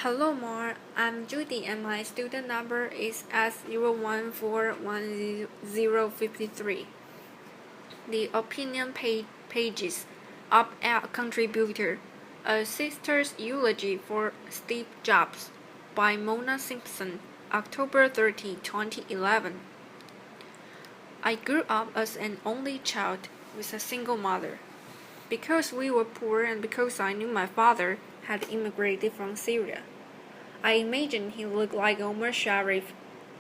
Hello, Mar. I'm Judy, and my student number is S0141053. The opinion pages. Op-ed contributor. A Sister's Eulogy for Steve Jobs by Mona Simpson, October 30, 2011. I grew up as an only child with a single mother. Because we were poor and because I knew my father had immigrated from Syria, I imagined he looked like Omar Sharif.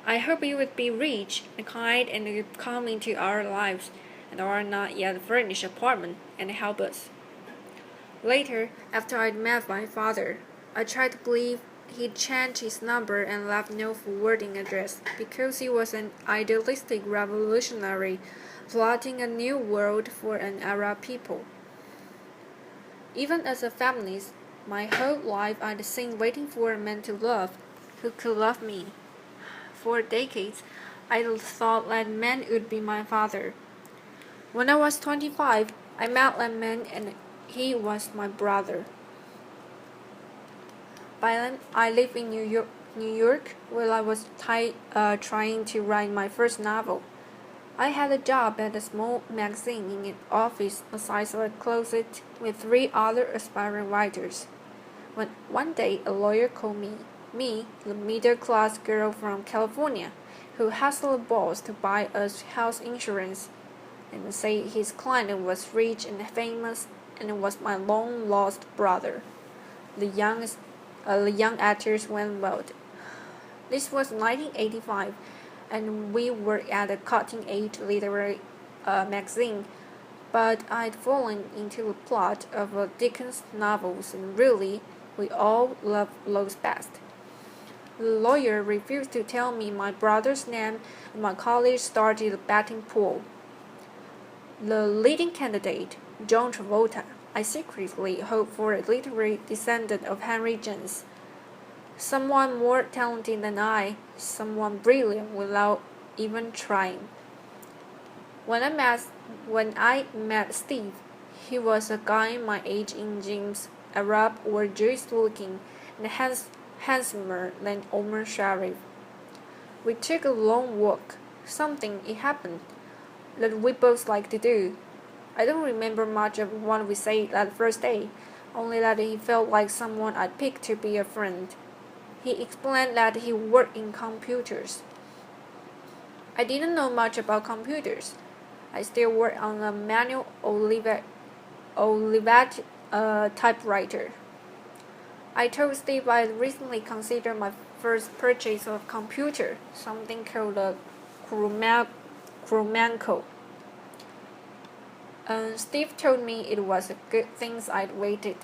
I hoped he would be rich and kind and would come into our lives and our not yet furnished apartment and help us. Later, after I'd met my father, I tried to believe he'd changed his number and left no forwarding address because he was an idealistic revolutionary plotting a new world for an Arab people. Even as a feminist, my whole life I'd seen waiting for a man to love who could love me. For decades, I thought that man would be my father. When I was 25, I met that man and he was my brother. By then, I lived in New York, where I was trying to write my first novel. I had a job at a small magazine in an office the size of a closet with 3 other aspiring writers. When one day a lawyer called me, the middle-class girl from California, who hustled a boss to buy us health insurance, and said his client was rich and famous and was my long-lost brother. The young actors went wild. This was 1985, and we were at a cutting-edge literary magazine, but I'd fallen into the plot of Dickens' novels, and really, we all love Lowe's best. The lawyer refused to tell me my brother's name, and my colleagues started a betting pool. The leading candidate, John Travolta, I secretly hoped for a literary descendant of Henry James. Someone more talented than I, someone brilliant without even trying. When I met Steve, he was a guy my age in jeans, Arab or Jewish looking, and handsomer than Omar Sharif. We took a long walk. It happened that we both like to do. I don't remember much of what we said that first day, only that he felt like someone I'd pick to be a friend. He explained that he worked in computers. I didn't know much about computers. I still worked on a manual Olivet typewriter. I told Steve I had recently considered my first purchase of a computer, something called a Chromanco. Steve told me it was a good thing I'd waited.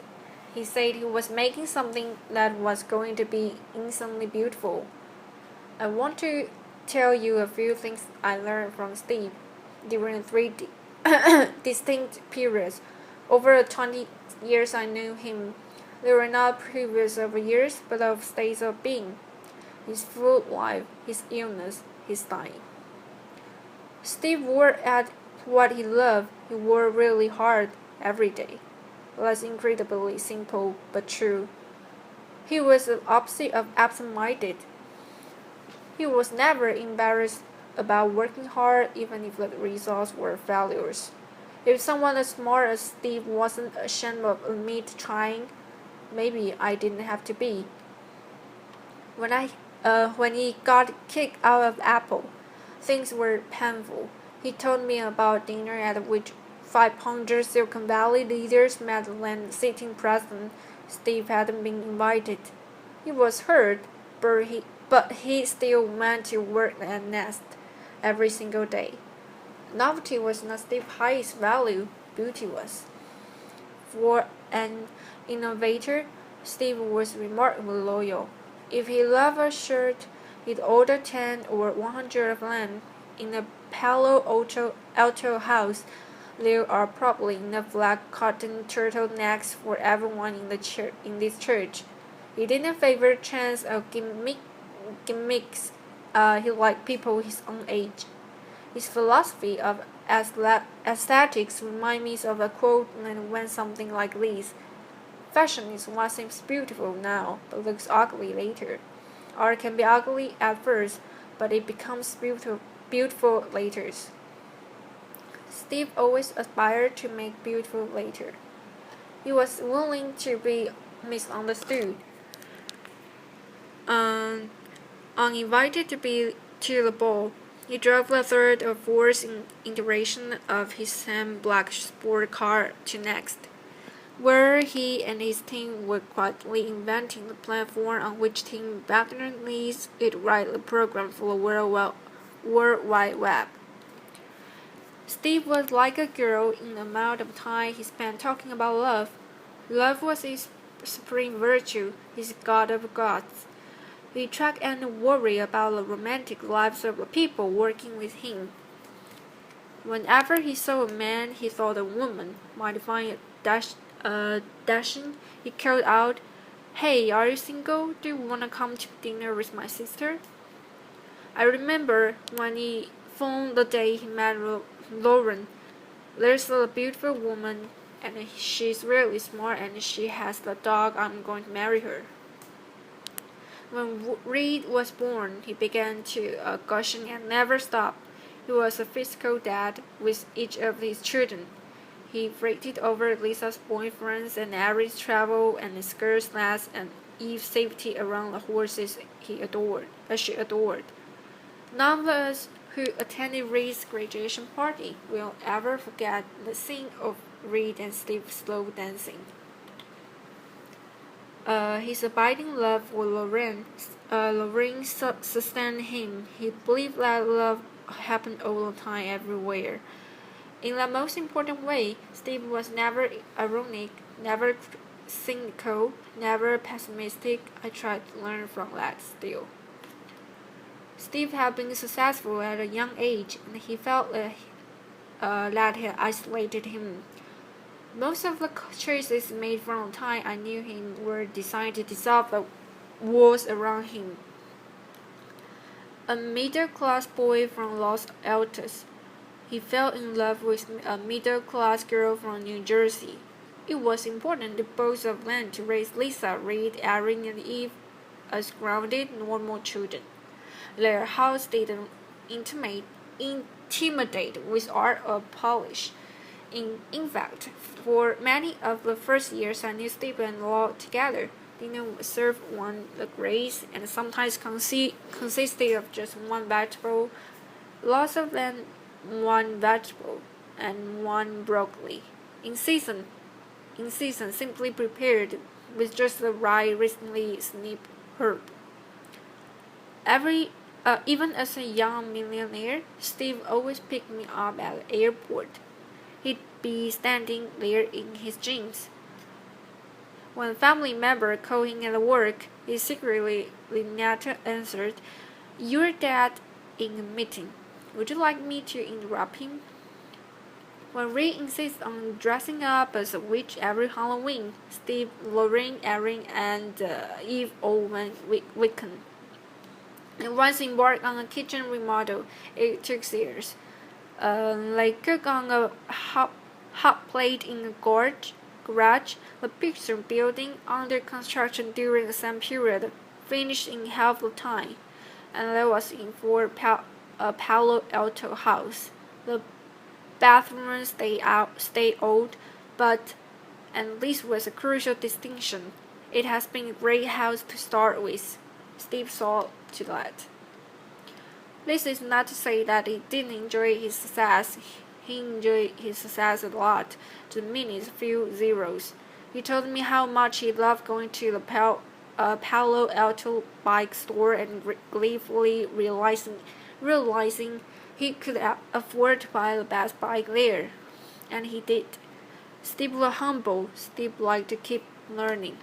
He said he was making something that was going to be instantly beautiful. I want to tell you a few things I learned from Steve during 3 distinct periods. Over 20 years I knew him. They were not periods of years, but of states of being. His full life, his illness, his dying. Steve worked at what he loved. He worked really hard every day. That's incredibly simple but true. He was the opposite of absent-minded. He was never embarrassed about working hard, even if the results were failures. If someone as smart as Steve wasn't ashamed of admit trying, maybe I didn't have to be. When he got kicked out of Apple, things were painful. He told me about dinner at which 500 Silicon Valley leaders met when sitting president Steve hadn't been invited. He was hurt, but he still went to work and nest every single day. Novelty was not Steve's highest value, beauty was. For an innovator, Steve was remarkably loyal. If he loved a shirt, he'd order 10 or 100 of them. In a Palo Alto house, there are probably enough black cotton turtlenecks for everyone in this church. He didn't favor chance or gimmicks. He liked people his own age. His philosophy of aesthetics reminds me of a quote that went something like this: Fashion is what seems beautiful now, but looks ugly later. Art can be ugly at first, but it becomes beautiful later. Steve always aspired to make beautiful later. He was willing to be misunderstood. Um, Uninvited to the ball, he drove the third or fourth iteration of his same black sport car to Next, where he and his team were quietly inventing the platform on which Tim Berners-Lee's would write the program for the World Wide Web. Steve was like a girl in the amount of time he spent talking about love. Love was his supreme virtue, his god of gods. He tracked and worried about the romantic lives of the people working with him. Whenever he saw a man he thought a woman might find dashing, he called out, "Hey, are you single? Do you want to come to dinner with my sister?" I remember when he phoned the day he met Lauren. "There's a beautiful woman, and she's really smart, and she has the dog. I'm going to marry her." When Reed was born, he began to gushing and never stopped. He was a physical dad with each of his children. He fretted over Lisa's boyfriends and Aries travel and skirt slats and Eve's safety around the horses she adored. None of us who attended Reed's graduation party will ever forget the scene of Reed and Steve slow dancing. His abiding love for Lorraine sustained him. He believed that love happened all the time, everywhere. In the most important way, Steve was never ironic, never cynical, never pessimistic. I tried to learn from that still. Steve had been successful at a young age, and he felt that had isolated him. Most of the choices made from the time I knew him were designed to dissolve the walls around him. A middle-class boy from Los Altos, he fell in love with a middle-class girl from New Jersey. It was important to both of them to raise Lisa, Reed, Erin, and Eve as grounded, normal children. Their house didn't intimidate with art or polish. In fact, for many of the first years I knew Steve and Law together, dinner would serve one the grace and sometimes consisted of just one vegetable, lots of them one vegetable, and one broccoli. In season, simply prepared with just the right recently snipped herb. Even as a young millionaire, Steve always picked me up at the airport. He'd be standing there in his jeans. When a family member called him at work, he secretly answered, "Your dad in a meeting. Would you like me to interrupt him?" When Reed insists on dressing up as a witch every Halloween, Steve, Lorraine, Erin, and Eve all went Wiccan. And once embarked on a kitchen remodel, it took years. They cook on a hot plate in a garage, the picture building under construction during the same period, finished in half the time, and that was in a Palo Alto house. The bathrooms stay old, but, and this was a crucial distinction, it has been a great house to start with. Steve saw to that. This is not to say that he didn't enjoy his success. He enjoyed his success a lot, to the meanest few zeros. He told me how much he loved going to the Palo Alto bike store and gleefully realizing he could afford to buy the best bike there. And he did. Steve was humble. Steve liked to keep learning.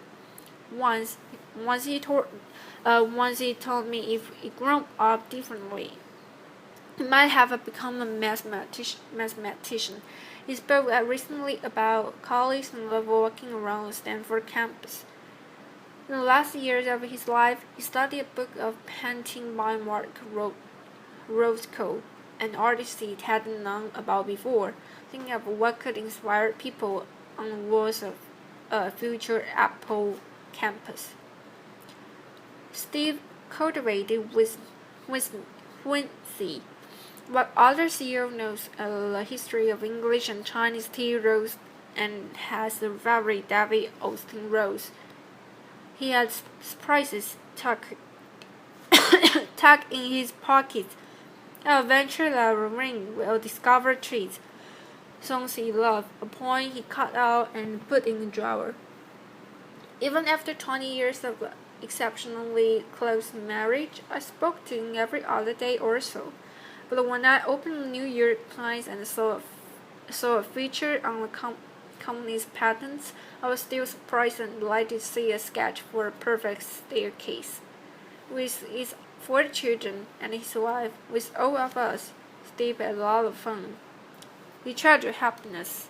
Once he told me if he grown up differently, he might have become a mathematician. He spoke recently about college and loved walking around the Stanford campus. In the last years of his life, he studied a book of painting by Mark Rothko, an artist he hadn't known about before, thinking of what could inspire people on the walls of a future Apple campus. Steve cultivated with whimsy. What other CEO knows the history of English and Chinese tea rose and has a very David Austin rose. He had surprises tucked in his pockets. A venture that Lorraine will discover treats, songs he loved, a poem he cut out and put in the drawer. Even after 20 years of exceptionally close marriage, I spoke to him every other day or so. But when I opened the New York Times and saw a feature on the company's patents, I was still surprised and delighted to see a sketch for a perfect staircase. With his 4 children and his wife, with all of us, Steve had a lot of fun. He treasured happiness.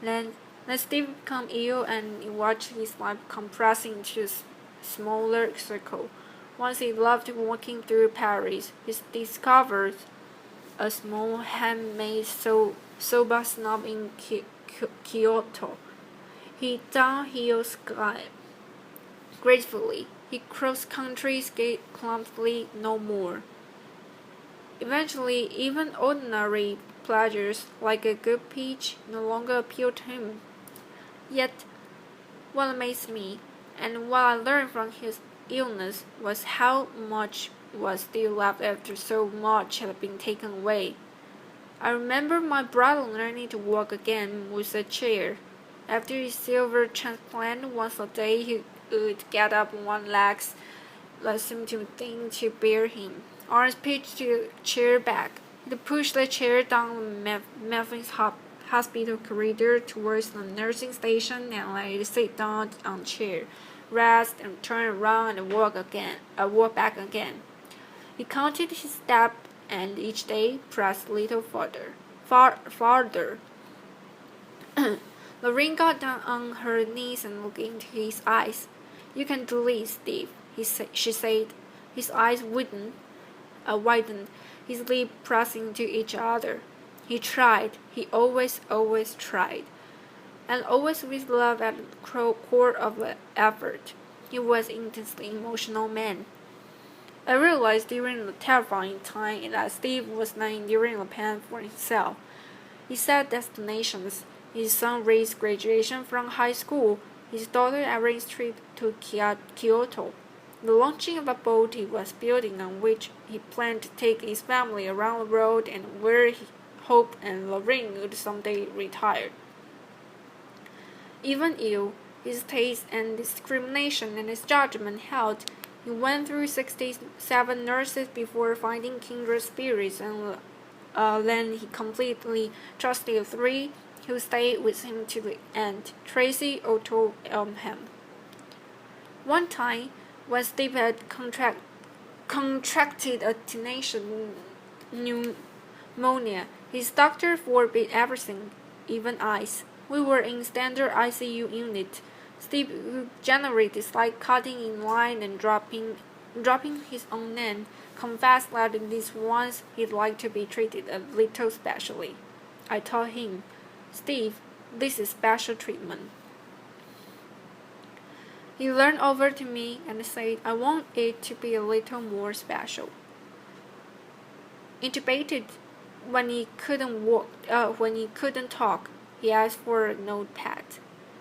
Then Steve became ill and he watched his life compress into a smaller circle. Once he loved walking through Paris, he discovered a small handmade soba shop in Kyoto. He downhill skied gracefully. He cross-country skied clumsily no more. Eventually, even ordinary pleasures like a good peach no longer appealed to him. Yet, what amazed me, and what I learned from his illness, was how much was still left after so much had been taken away. I remember my brother learning to walk again with a chair. After his silver transplant, once a day he would get up on one leg that seemed too thin to bear him. Arms pitched to chair back. He'd push the chair down Memphis hospital corridor towards the nursing station and let it sit down on a chair, rest and turn around and walk back again. He counted his steps and each day pressed a little farther. Lorraine got down on her knees and looked into his eyes. "You can do it, Steve," she said. His eyes widened, his lips pressing to each other. He tried. He always tried. And always with love at the core of the effort. He was an intensely emotional man. I realized during the terrifying time that Steve was not enduring the pain for himself. He set destinations. His son raised graduation from high school. His daughter arranged trip to Kyoto. The launching of a boat he was building on which he planned to take his family around the world and where he hoped and Lorraine would someday retire. Even ill, his taste and discrimination and his judgment held. He went through 67 nurses before finding kindred spirits, and then he completely trusted 3 who stayed with him to the end: Tracy, Otto, Elmham. One time, when Steve had contracted a tenacious pneumonia, his doctor forbid everything, even ice. We were in standard ICU unit. Steve, who generally disliked cutting in line and dropping his own name, confessed that this once he'd like to be treated a little specially. I told him, "Steve, this is special treatment." He leaned over to me and said, "I want it to be a little more special." Intubated, when he couldn't talk, he asked for a notepad.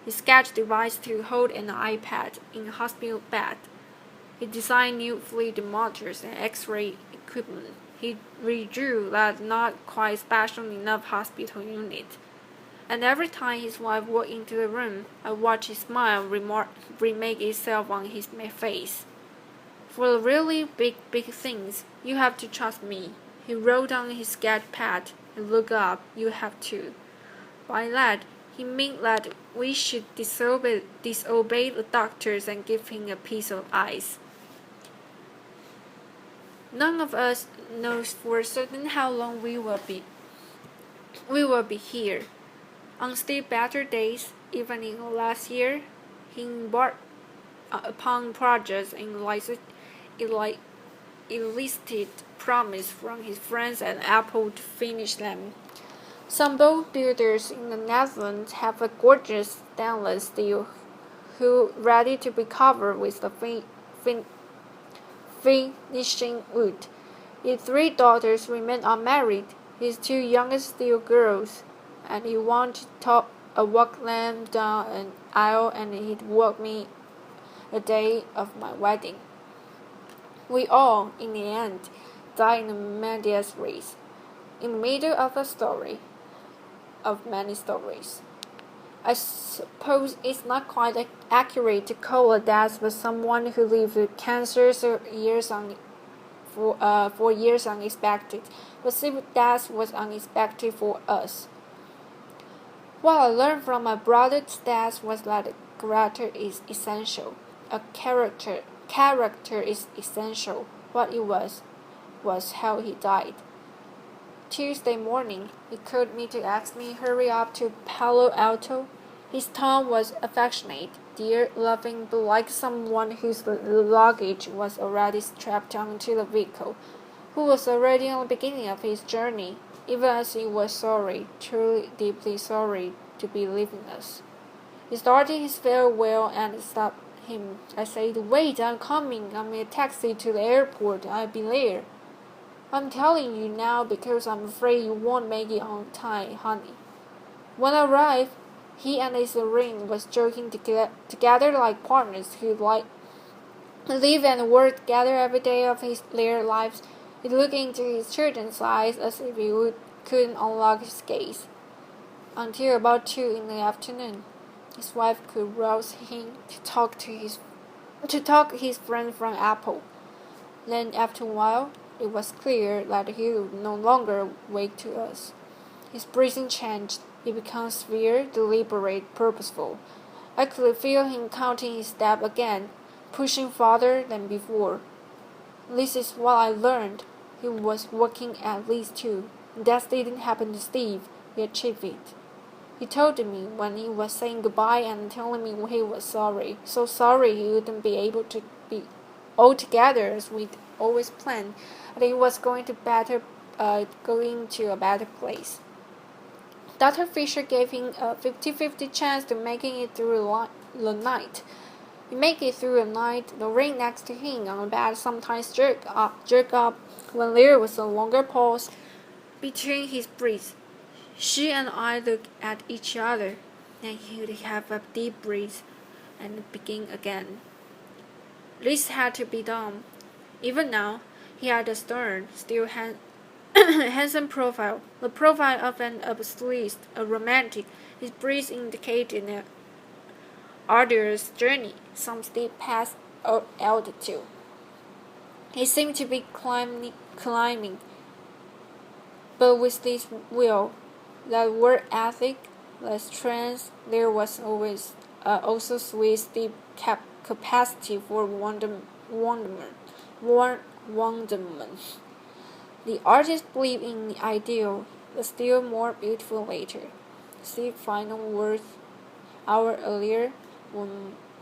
He sketched device to hold an iPad in a hospital bed. He designed new fluid monitors and X-ray equipment. He redrew that not quite special enough hospital unit. And every time his wife walked into the room, I watched his smile remake itself on his face. "For the really big things, you have to trust me." He wrote on his sketch pad and looked up. "You have to." By that, he meant that we should disobey the doctors and give him a piece of ice. None of us knows for certain how long we will be here. On still better days, even in the last year, he embarked upon projects and elicited promise from his friends at Apple to finish them. Some boat builders in the Netherlands have a gorgeous stainless steel hull ready to be covered with the finishing wood. His three daughters remain unmarried, his two youngest still girls, and he wanted to walk them down an aisle and he'd walk me the day of my wedding. We all, in the end, died in a medias race, in the middle of a story, of many stories. I suppose it's not quite accurate to call a death for someone who lived with cancer for years unexpected, but Steve's death was unexpected for us. What I learned from my brother's death was that a character is essential. A character is essential. What it was how he died. Tuesday morning, he called me to ask me hurry up to Palo Alto. His tone was affectionate, dear, loving, but like someone whose luggage was already strapped onto the vehicle, who was already on the beginning of his journey, even as he was sorry, truly deeply sorry, to be leaving us. He started his farewell and stopped him. I said, "Wait, I'm coming. I'm in a taxi to the airport. I'll be there." "I'm telling you now because I'm afraid you won't make it on time, honey." When I arrived, he and his ring was joking together like partners who live and work together every day of their lives. He looked into his children's eyes as if he couldn't unlock his gaze. Until about 2 in the afternoon, his wife could rouse him to talk his friend from Apple. Then after a while, it was clear that he would no longer wake to us. His breathing changed. He became severe, deliberate, purposeful. I could feel him counting his steps again, pushing farther than before. This is what I learned. He was walking at least 2. That didn't happen to Steve. He achieved it. He told me when he was saying goodbye and telling me he was sorry. So sorry he wouldn't be able to be all together as we'd always planned, and he was going to a better place. Dr. Fisher gave him a 50-50 chance to making it through the night. He made it through the night. The ring next to him on the bed sometimes jerked up when there was a longer pause between his breaths. She and I looked at each other. Then he would have a deep breath and begin again. This had to be done. Even now, he had a stern, still handsome profile, the profile of an obsessed, a romantic. His breath indicated an arduous journey, some steep past altitude. He seemed to be climbing, but with this will, that work ethic, that strength, there was always also sweet steep capacity for wonderment. The artist believed in the ideal, but still more beautiful later. See final words hour earlier,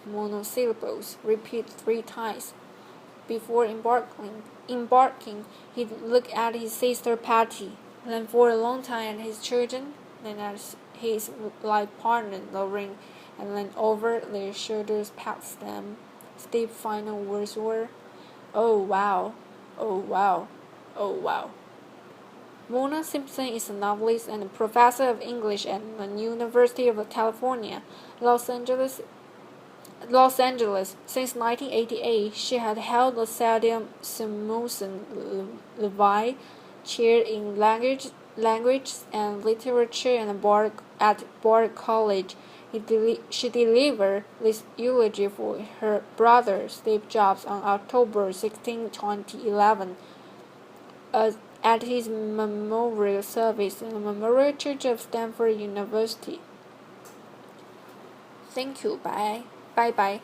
monosyllables, repeat 3 times. Before embarking, he'd look at his sister Patty, then for a long time at his children, then at his life partner Lorraine, and then over their shoulders past them. Steve's final words were, "Oh wow, oh wow, oh wow." Mona Simpson is a novelist and a professor of English at the University of California, Los Angeles. Since 1988, she had held the Samuel Samuelson Levi Chair in Language and Literature at Bard College. She delivered this eulogy for her brother Steve Jobs on October 16, 2011, at his memorial service in the Memorial Church of Stanford University. Thank you. Bye. Bye.